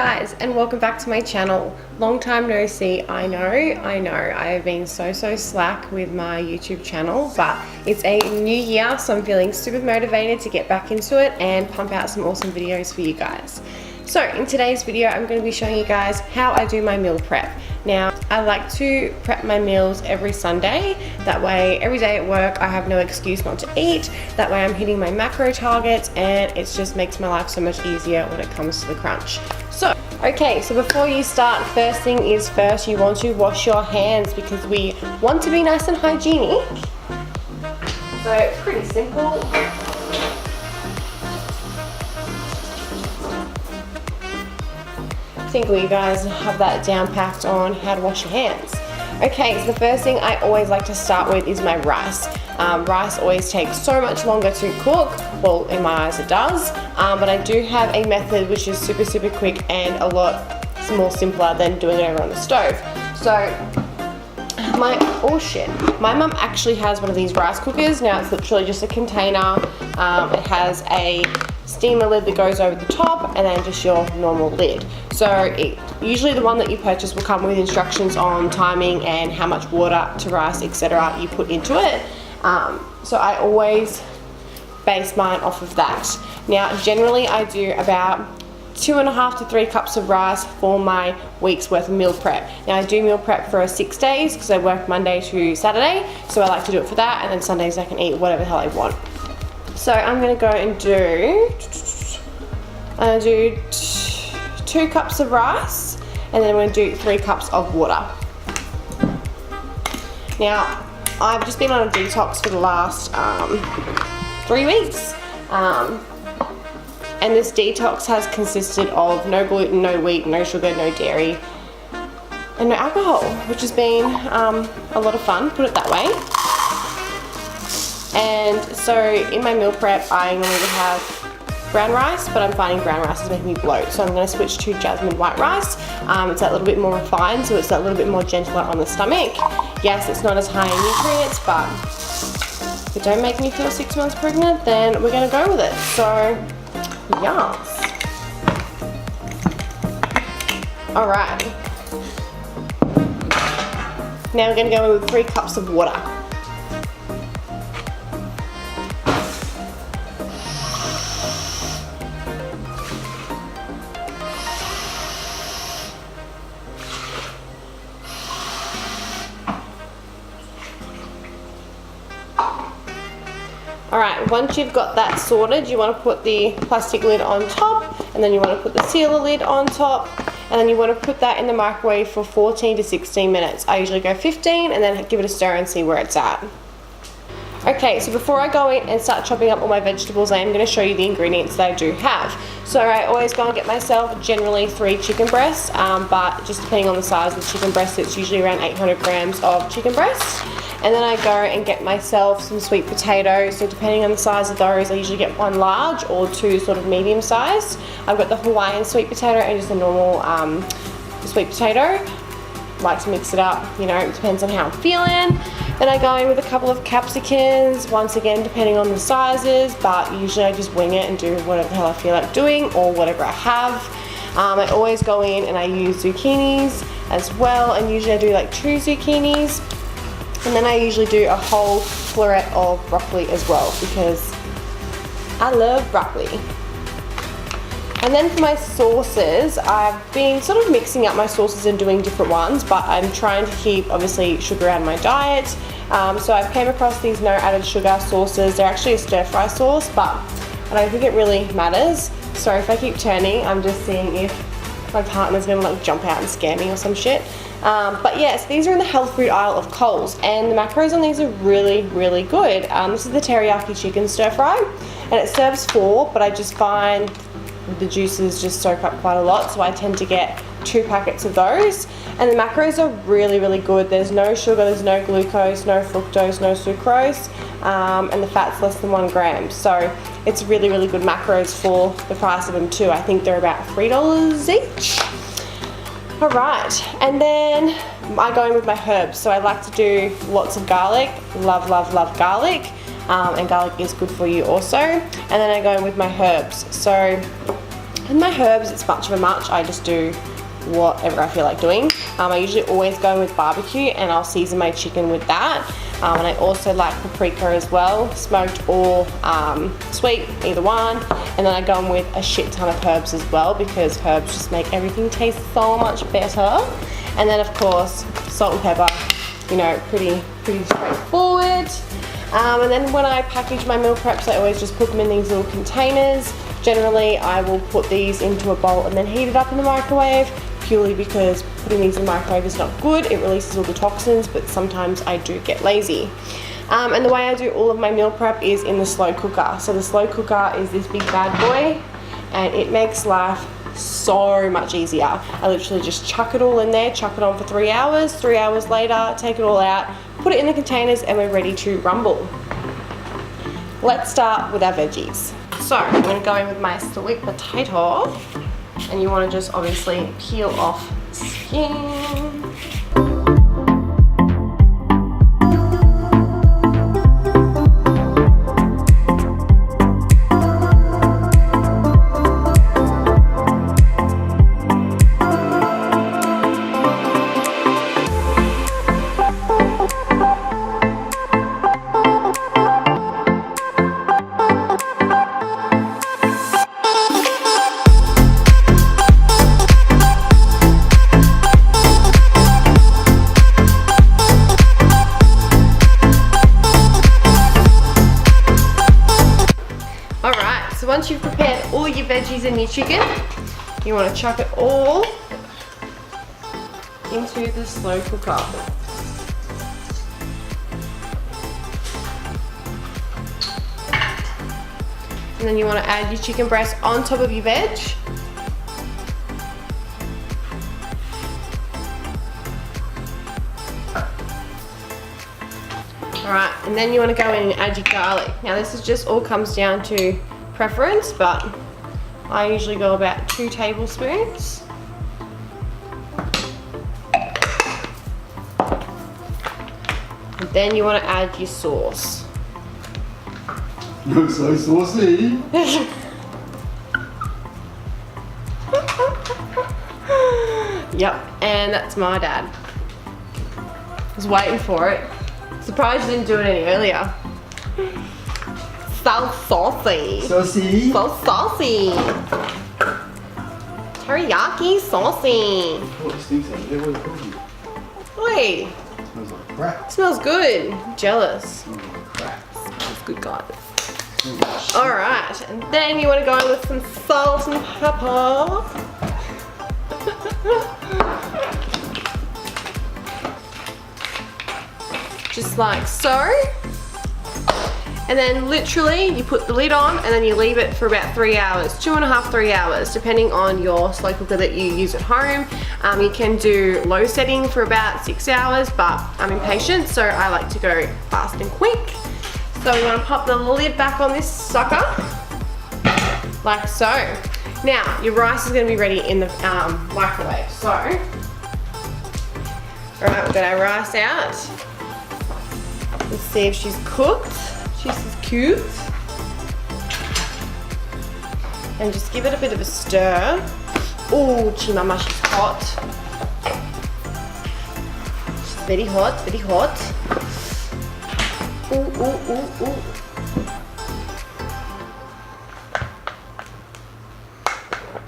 guys, and welcome back to my channel. Long time no see, I know. I have been so slack with my YouTube channel, but it's a new year, so I'm feeling super motivated to get back into it and pump out some awesome videos for you guys. So in today's video, I'm going to be showing you guys how I do my meal prep. Now, I like to prep my meals every Sunday. That way, every day at work, I have no excuse not to eat. That way, I'm hitting my macro targets, and it just makes my life so much easier when it comes to the crunch. So, okay, so before you start, first thing is first, you want to wash your hands because we want to be nice and hygienic. So, it's pretty simple. I think you guys have that down packed on how to wash your hands. Okay, so the first thing I always like to start with is my rice. Rice always takes so much longer to cook. Well, in my eyes it does, but I do have a method which is super quick and a lot more simpler than doing it over on the stove. So my mum actually has one of these rice cookers. Now it's literally just a container. It has a steamer lid that goes over the top and then just your normal lid. So usually the one that you purchase will come with instructions on timing and how much water to rice, etc. you put into it. So I always base mine off of that. Now generally I do about 2.5 to 3 cups of rice for my week's worth of meal prep. Now I do meal prep for 6 days because I work Monday to Saturday, so I like to do it for that, and then Sundays I can eat whatever the hell I want. So I'm going to go and do 2 cups of rice, and then I'm going to do 3 cups of water. Now I've just been on a detox for the last 3 weeks. And this detox has consisted of no gluten, no wheat, no sugar, no dairy, and no alcohol, which has been a lot of fun, put it that way. And so in my meal prep, I normally would have brown rice, but I'm finding brown rice is making me bloat, so I'm going to switch to jasmine white rice. It's that little bit more refined, so it's that little bit more gentler on the stomach. Yes, it's not as high in nutrients, but if it don't make me feel 6 months pregnant, then we're going to go with it. So yes. Alright. Now we're going to go with 3 cups of water. Alright, once you've got that sorted, you want to put the plastic lid on top, and then you want to put the sealer lid on top, and then you want to put that in the microwave for 14 to 16 minutes. I usually go 15 and then give it a stir and see where it's at. Okay, so before I go in and start chopping up all my vegetables, I am going to show you the ingredients that I do have. So I always go and get myself generally 3 chicken breasts, but just depending on the size of the chicken breast, it's usually around 800 grams of chicken breast. And then I go and get myself some sweet potatoes. So depending on the size of those, I usually get 1 large or 2 sort of medium sized. I've got the Hawaiian sweet potato and just a normal sweet potato. Like to mix it up, you know, it depends on how I'm feeling. Then I go in with a couple of capsicums, once again depending on the sizes, but usually I just wing it and do whatever the hell I feel like doing or whatever I have. I always go in and I use zucchinis as well, and usually I do like 2 zucchinis. And then I usually do a whole floret of broccoli as well because I love broccoli. And then for my sauces, I've been sort of mixing up my sauces and doing different ones, but I'm trying to keep obviously sugar out of my diet. So I came across these no added sugar sauces. They're actually a stir fry sauce, but I don't think it really matters. Sorry if I keep turning, I'm just seeing if my partner's gonna like jump out and scare me or some shit. But yes, these are in the health food aisle of Coles, and the macros on these are really good. This is the teriyaki chicken stir fry, and it serves 4, but I just find the juices just soak up quite a lot, so I tend to get 2 packets of those. And the macros are really good. There's no sugar, there's no glucose, no fructose, no sucrose, and the fat's less than 1 gram. So it's really good macros for the price of them too. I think they're about $3 each. Alright, and then I go in with my herbs. So I like to do lots of garlic. Love garlic. And garlic is good for you also. And then I go in with my herbs. So With my herbs, it's much of a much. I just do whatever I feel like doing. I usually always go with barbecue, and I'll season my chicken with that. And I also like paprika as well, smoked or sweet, either one. And then I go in with a shit ton of herbs as well, because herbs just make everything taste so much better. And then of course, salt and pepper, you know, pretty straightforward. And then when I package my meal preps, I always just put them in these little containers. Generally, I will put these into a bowl and then heat it up in the microwave, purely because putting these in the microwave is not good. It releases all the toxins, but sometimes I do get lazy. And the way I do all of my meal prep is in the slow cooker. So the slow cooker is this big bad boy, and it makes life so much easier. I literally just chuck it all in there, chuck it on for 3 hours. 3 hours later, take it all out, put it in the containers, and we're ready to rumble. Let's start with our veggies. So I'm going to go in with my sweet potato, and you want to just obviously peel off the skin. So once you've prepared all your veggies and your chicken, you want to chuck it all into the slow cooker. And then you want to add your chicken breast on top of your veg. Alright, and then you want to go in and add your garlic. Now this is just all comes down to preference, but I usually go about 2 tablespoons. And then you want to add your sauce. You're so saucy. Yep, and that's my dad. I was waiting for it. Surprised you didn't do it any earlier. So saucy. Saucy. So saucy. Teriyaki saucy. Oh, it stinks out there. What are you cooking? Wait. It smells like crap. Smells good. Jealous. It smells like crap. Smells good, guys. It smells like shit. Alright, and then you want to go in with some salt and pepper. Just like so. And then literally you put the lid on and then you leave it for about 3 hours, 2.5, 3 hours, depending on your slow cooker that you use at home. You can do low setting for about 6 hours, but I'm impatient, so I like to go fast and quick. So we want to pop the lid back on this sucker, like so. Now, your rice is going to be ready in the microwave. So, all right, we've got our rice out. Let's see if she's cooked. She's cute. And just give it a bit of a stir. Oh, chimama, she's hot. She's very hot, very hot. Ooh, ooh, ooh, ooh.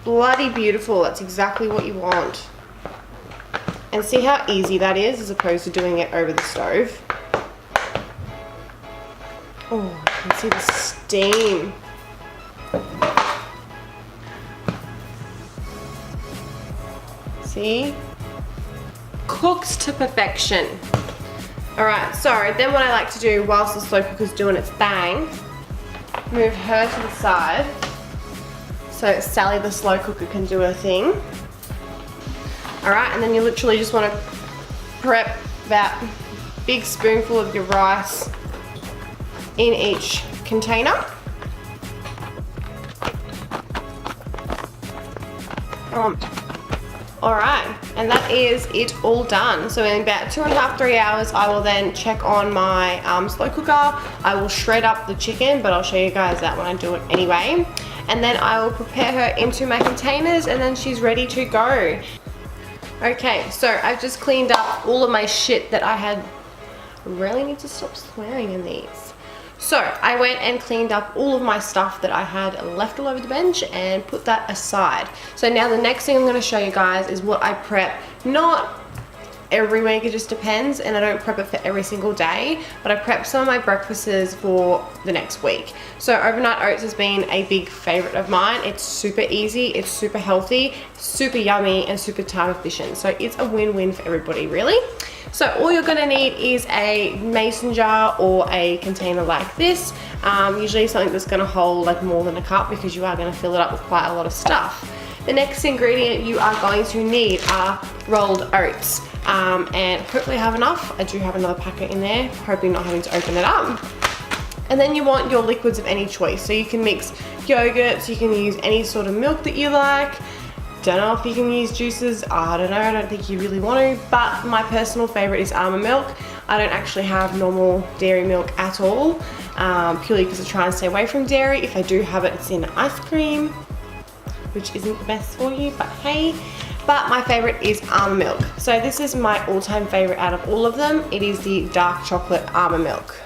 Bloody beautiful, that's exactly what you want. And see how easy that is as opposed to doing it over the stove. Oh, you can see the steam. See? Cooks to perfection. Alright, so then what I like to do whilst the slow cooker's doing its thing, move her to the side so Sally the slow cooker can do her thing. Alright, and then you literally just want to prep about a big spoonful of your rice in each container. Alright, and that is it all done. So in about 2.5 to 3 hours, I will then check on my slow cooker. I will shred up the chicken, but I'll show you guys that when I do it anyway. And then I will prepare her into my containers, and then she's ready to go. Okay, so I've just cleaned up all of my shit that I had. I really need to stop swearing in these. So I went and cleaned up all of my stuff that I had left all over the bench and put that aside. So now the next thing I'm going to show you guys is what I prep. Not every week, it just depends, and I don't prep it for every single day, but I prep some of my breakfasts for the next week. So overnight oats has been a big favorite of mine. It's super easy, it's super healthy, super yummy, and super time efficient. So it's a win-win for everybody, really. So all you're gonna need is a mason jar or a container like this. Usually something that's gonna hold like more than a cup, because you are gonna fill it up with quite a lot of stuff. The next ingredient you are going to need are rolled oats. And hopefully I have enough. I do have another packet in there, hoping not having to open it up. And then you want your liquids of any choice. So you can mix yogurts, you can use any sort of milk that you like. Don't know if you can use juices, I don't know, I don't think you really want to, but my personal favorite is almond milk. I don't actually have normal dairy milk at all, purely because I try and stay away from dairy. If I do have it, it's in ice cream, which isn't the best for you, but hey. But my favorite is almond milk. So this is my all-time favorite out of all of them. It is the dark chocolate almond milk.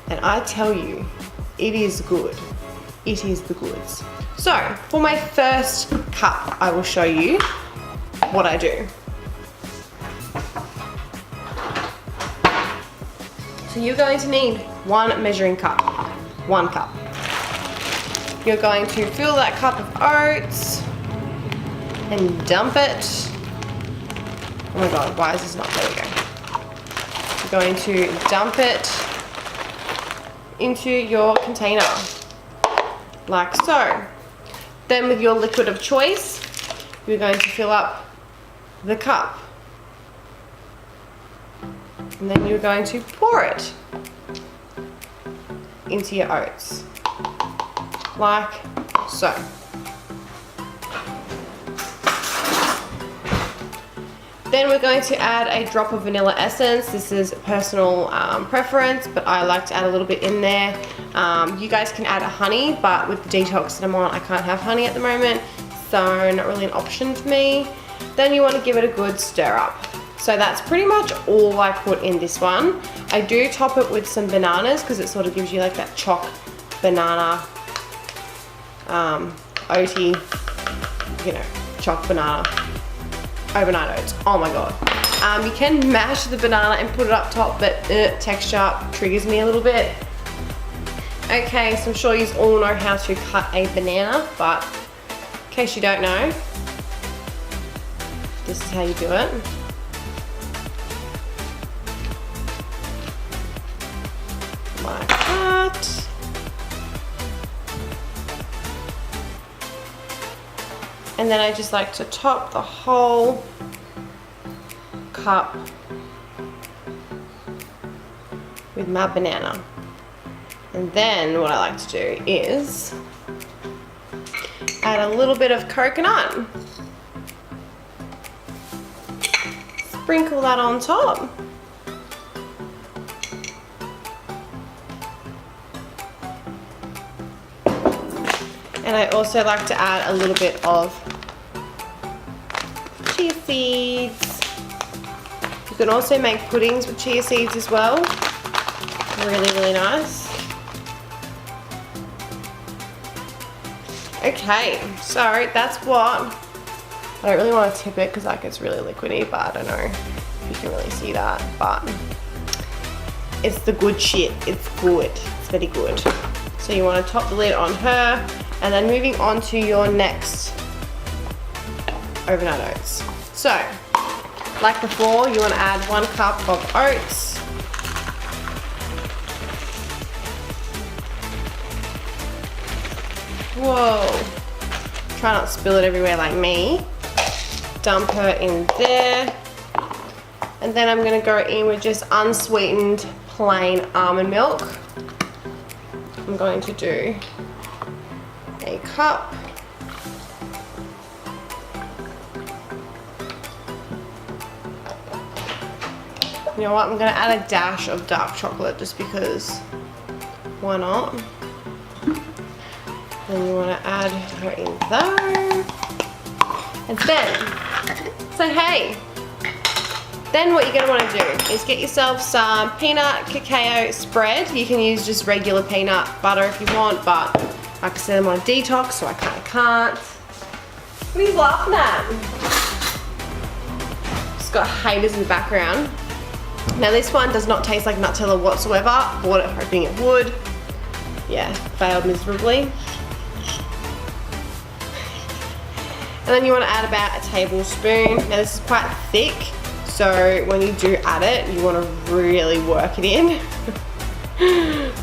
And I tell you, it is good. It is the goods. So for my first cup, I will show you what I do. So you're going to need 1 measuring cup, 1 cup. You're going to fill that cup of oats and dump it. Oh my god, why is this not? There we go. You're going to dump it into your container, like so. Then with your liquid of choice, you're going to fill up the cup. And then you're going to pour it into your oats, like so. Then we're going to add a drop of vanilla essence. This is personal preference, but I like to add a little bit in there. You guys can add honey, but with the detox that I'm on, I can't have honey at the moment, so not really an option for me. Then you want to give it a good stir up. So that's pretty much all I put in this one. I do top it with some bananas, because it sort of gives you like that choc banana, oaty, you know, choc banana. Overnight oats. Oh my god. You can mash the banana and put it up top, but texture triggers me a little bit. Okay, so I'm sure you all know how to cut a banana, but in case you don't know, this is how you do it. Like that. And then I just like to top the whole cup with my banana. And then what I like to do is add a little bit of coconut. Sprinkle that on top. And I also like to add a little bit of chia seeds. You can also make puddings with chia seeds as well. Really, really nice. Okay, so that's what. I don't really want to tip it because like it's really liquidy, but I don't know if you can really see that, but it's the good shit. It's good. It's very good. So you want to top the lid on her. And then moving on to your next overnight oats. So, like before, you want to add 1 cup of oats. Whoa. Try not to spill it everywhere like me. Dump her in there. And then I'm going to go in with just unsweetened plain almond milk. I'm going to do a cup You know what, I'm gonna add a dash of dark chocolate just because, why not? Then you wanna add her in there. And then, say hey. Then what you're gonna wanna do is get yourself some peanut cacao spread. You can use just regular peanut butter if you want, but like I said, I'm on a detox, so I kinda can't. What are you laughing at? It's got haters in the background. Now this one does not taste like Nutella whatsoever. Bought it hoping it would. Yeah, failed miserably. And then you want to add about a tablespoon. Now this is quite thick, so when you do add it, you want to really work it in.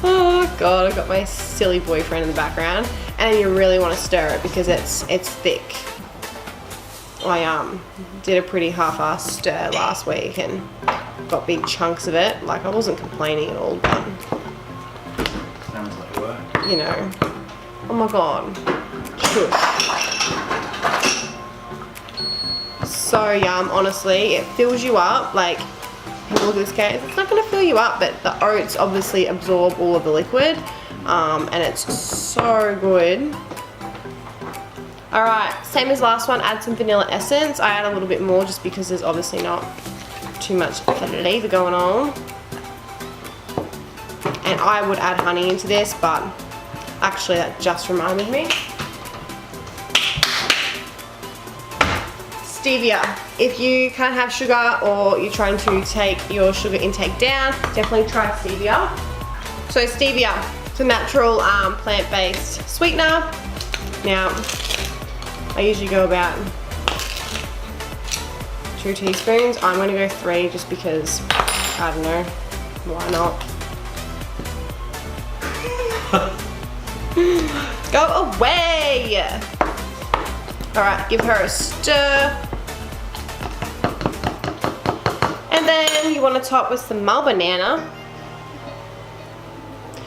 Oh god, I've got my silly boyfriend in the background. And you really want to stir it because it's thick. I did a pretty half-assed stir last week and got big chunks of it. Like, I wasn't complaining at all, but Sounds like work. you know. Oh my god. Shush. So yum, honestly. It fills you up. Like, look at this cake. It's not going to fill you up, but the oats obviously absorb all of the liquid. And it's so good. Alright, same as last one, add some vanilla essence. I add a little bit more just because there's obviously not too much flavor going on. And I would add honey into this, but actually that just reminded me. Stevia. If you can't have sugar or you're trying to take your sugar intake down, definitely try stevia. So stevia, it's a natural plant-based sweetener. Now, I usually go about 2 teaspoons. I'm going to go 3 just because, I don't know, why not? Go away! Alright, give her a stir. And then you want to top with some mull banana.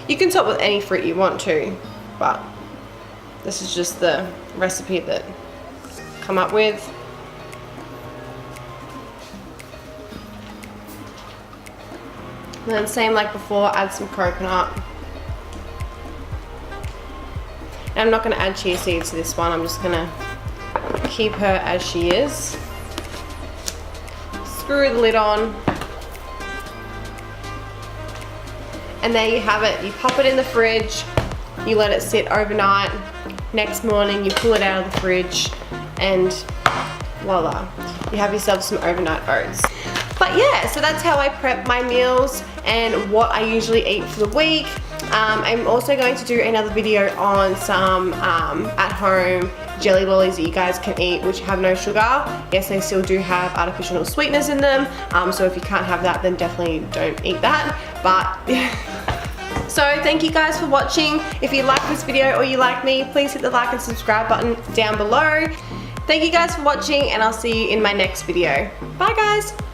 You can top with any fruit you want to, but this is just the recipe that I come up with. And then same like before, add some coconut. And I'm not going to add chia seeds to this one, I'm just going to keep her as she is. Screw the lid on. And there you have it. You pop it in the fridge, you let it sit overnight. Next morning you pull it out of the fridge and voila, you have yourself some overnight oats. But yeah, so that's how I prep my meals and what I usually eat for the week. I'm also going to do another video on some at-home jelly lollies that you guys can eat which have no sugar. Yes, they still do have artificial sweeteners in them, so if you can't have that, then definitely don't eat that. But so thank you guys for watching. If you like this video or you like me, please hit the like and subscribe button down below. Thank you guys for watching and I'll see you in my next video. Bye guys!